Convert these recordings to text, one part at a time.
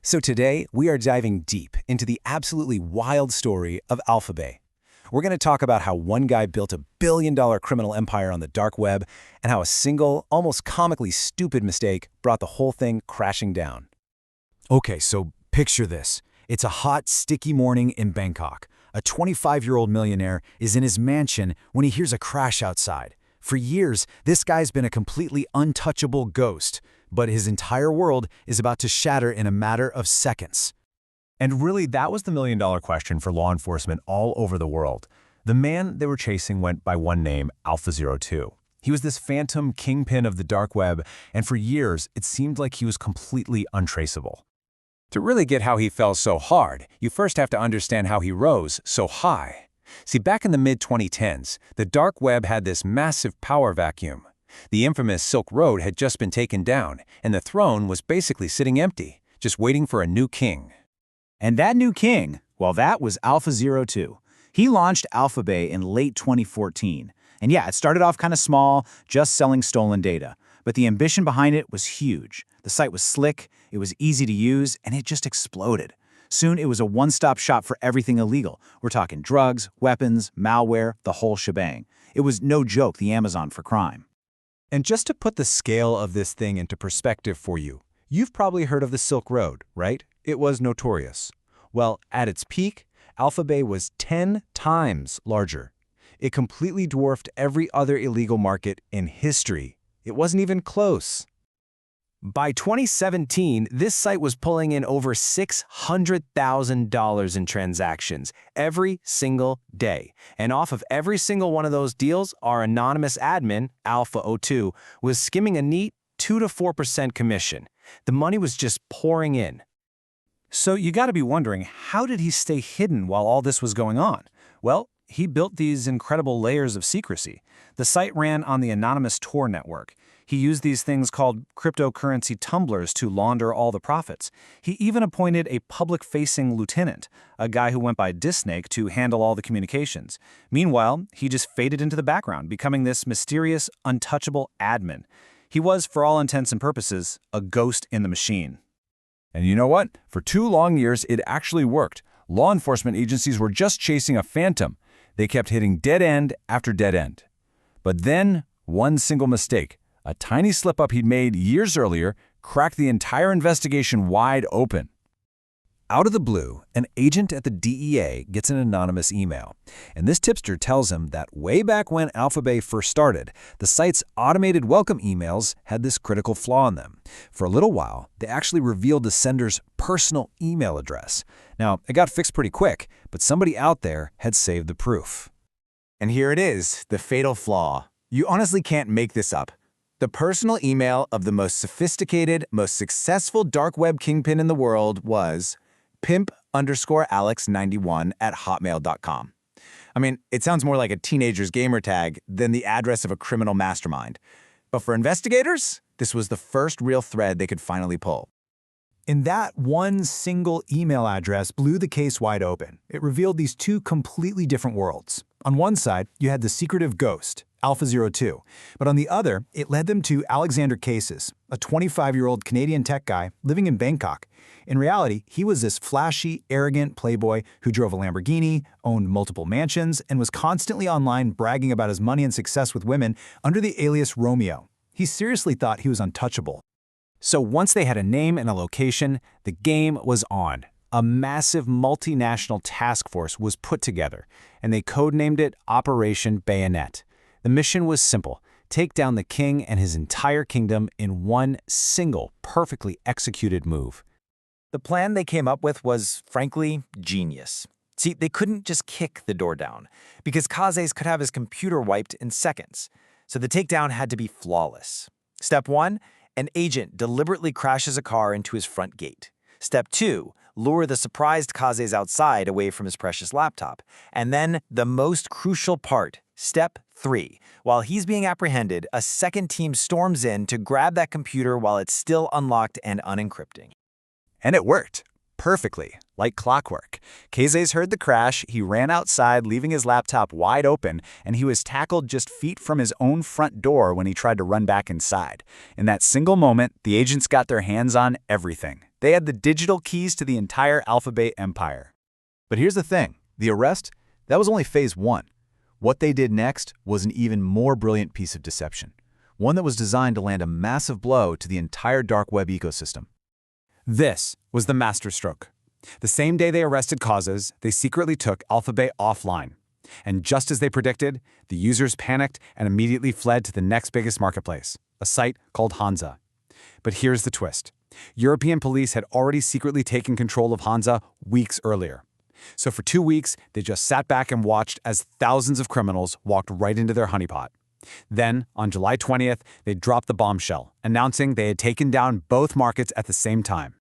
So today, we are diving deep into the absolutely wild story of AlphaBay. We're going to talk about how one guy built a billion-dollar criminal empire on the dark web and how a single, almost comically stupid mistake brought the whole thing crashing down. Okay, so picture this. It's a hot, sticky morning in Bangkok. A 25-year-old millionaire is in his mansion when he hears a crash outside. For years, this guy's been a completely untouchable ghost, but his entire world is about to shatter in a matter of seconds. And really, that was the million-dollar question for law enforcement all over the world. The man they were chasing went by one name, Alpha-02. He was this phantom kingpin of the dark web, and for years, it seemed like he was completely untraceable. To really get how he fell so hard, you first have to understand how he rose so high. See, back in the mid-2010s, the dark web had this massive power vacuum. The infamous Silk Road had just been taken down, and the throne was basically sitting empty, just waiting for a new king. And that new king, well, that was Alpha-02. He launched AlphaBay in late 2014. And yeah, it started off kind of small, just selling stolen data. But the ambition behind it was huge. The site was slick, it was easy to use, and it just exploded. Soon, it was a one-stop shop for everything illegal. We're talking drugs, weapons, malware, the whole shebang. It was no joke the Amazon for crime. And just to put the scale of this thing into perspective for you, you've probably heard of the Silk Road, right? It was notorious. Well, at its peak, AlphaBay was 10 times larger. It completely dwarfed every other illegal market in history. It wasn't even close. By 2017, this site was pulling in over $600,000 in transactions every single day. And off of every single one of those deals, our anonymous admin, Alpha-02, was skimming a neat 2 to 4% commission. The money was just pouring in. So you got to be wondering, how did he stay hidden while all this was going on? Well, he built these incredible layers of secrecy. The site ran on the anonymous Tor network. He used these things called cryptocurrency tumblers to launder all the profits. He even appointed a public-facing lieutenant, a guy who went by Dissect, to handle all the communications. Meanwhile, he just faded into the background, becoming this mysterious, untouchable admin. He was, for all intents and purposes, a ghost in the machine. And you know what? For 2 long years, it actually worked. Law enforcement agencies were just chasing a phantom. They kept hitting dead end after dead end. But then, one single mistake, a tiny slip-up he'd made years earlier, cracked the entire investigation wide open. Out of the blue, an agent at the DEA gets an anonymous email, and this tipster tells him that way back when AlphaBay first started, the site's automated welcome emails had this critical flaw in them. For a little while, they actually revealed the sender's personal email address. Now, it got fixed pretty quick, but somebody out there had saved the proof. And here it is, the fatal flaw. You honestly can't make this up. The personal email of the most sophisticated, most successful dark web kingpin in the world was pimp_alex91@hotmail.com. I mean, it sounds more like a teenager's gamer tag than the address of a criminal mastermind. But for investigators, this was the first real thread they could finally pull. And that one single email address blew the case wide open. It revealed these two completely different worlds. On one side, you had the secretive ghost, Alpha-02, but on the other, it led them to Alexandre Cazes, a 25-year-old Canadian tech guy living in Bangkok. In reality, he was this flashy, arrogant playboy who drove a Lamborghini, owned multiple mansions, and was constantly online bragging about his money and success with women under the alias Romeo. He seriously thought he was untouchable. So once they had a name and a location, the game was on. A massive multinational task force was put together, and they codenamed it Operation Bayonet. The mission was simple: take down the king and his entire kingdom in one single, perfectly executed move. The plan they came up with was, frankly, genius. See, they couldn't just kick the door down, because Cazes could have his computer wiped in seconds. So the takedown had to be flawless. Step 1, an agent deliberately crashes a car into his front gate. Step 2, lure the surprised Cazes outside away from his precious laptop. And then the most crucial part, Step 3. While he's being apprehended, a second team storms in to grab that computer while it's still unlocked and unencrypting. And it worked. Perfectly, like clockwork. Cazes heard the crash, he ran outside, leaving his laptop wide open, and he was tackled just feet from his own front door when he tried to run back inside. In that single moment, the agents got their hands on everything. They had the digital keys to the entire AlphaBay empire. But here's the thing. The arrest, that was only phase 1. What they did next was an even more brilliant piece of deception, one that was designed to land a massive blow to the entire dark web ecosystem. This was the masterstroke. The same day they arrested Cazes, they secretly took AlphaBay offline. And just as they predicted, the users panicked and immediately fled to the next biggest marketplace, a site called Hansa. But here's the twist. European police had already secretly taken control of Hansa weeks earlier. So for 2 weeks, they just sat back and watched as thousands of criminals walked right into their honeypot. Then, on July 20th, they dropped the bombshell, announcing they had taken down both markets at the same time.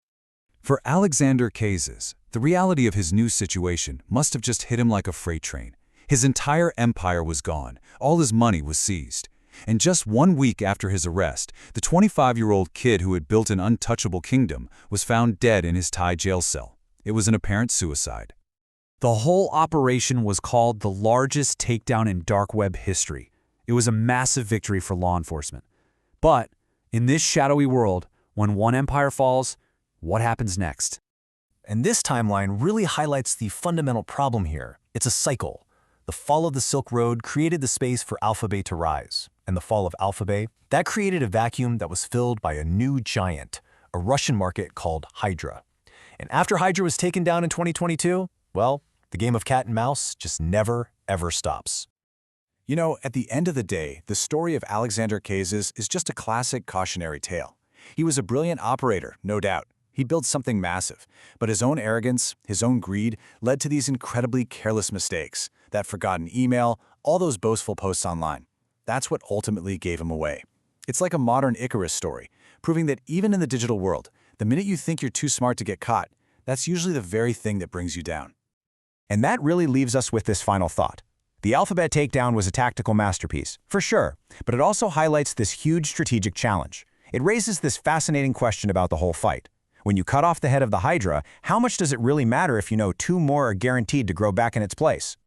For Alexandre Cazes, the reality of his new situation must have just hit him like a freight train. His entire empire was gone, all his money was seized. And just 1 week after his arrest, the 25-year-old kid who had built an untouchable kingdom was found dead in his Thai jail cell. It was an apparent suicide. The whole operation was called the largest takedown in dark web history. It was a massive victory for law enforcement. But in this shadowy world, when one empire falls, what happens next? And this timeline really highlights the fundamental problem here. It's a cycle. The fall of the Silk Road created the space for AlphaBay to rise, and the fall of AlphaBay, that created a vacuum that was filled by a new giant, a Russian market called Hydra. And after Hydra was taken down in 2022, well, the game of cat and mouse just never, ever stops. You know, at the end of the day, the story of Alexandre Cazes is just a classic cautionary tale. He was a brilliant operator, no doubt. He built something massive, but his own arrogance, his own greed, led to these incredibly careless mistakes, that forgotten email, all those boastful posts online. That's what ultimately gave him away. It's like a modern Icarus story, proving that even in the digital world, the minute you think you're too smart to get caught, that's usually the very thing that brings you down. And that really leaves us with this final thought. The AlphaBay takedown was a tactical masterpiece, for sure, but it also highlights this huge strategic challenge. It raises this fascinating question about the whole fight. When you cut off the head of the Hydra, how much does it really matter if you know 2 more are guaranteed to grow back in its place?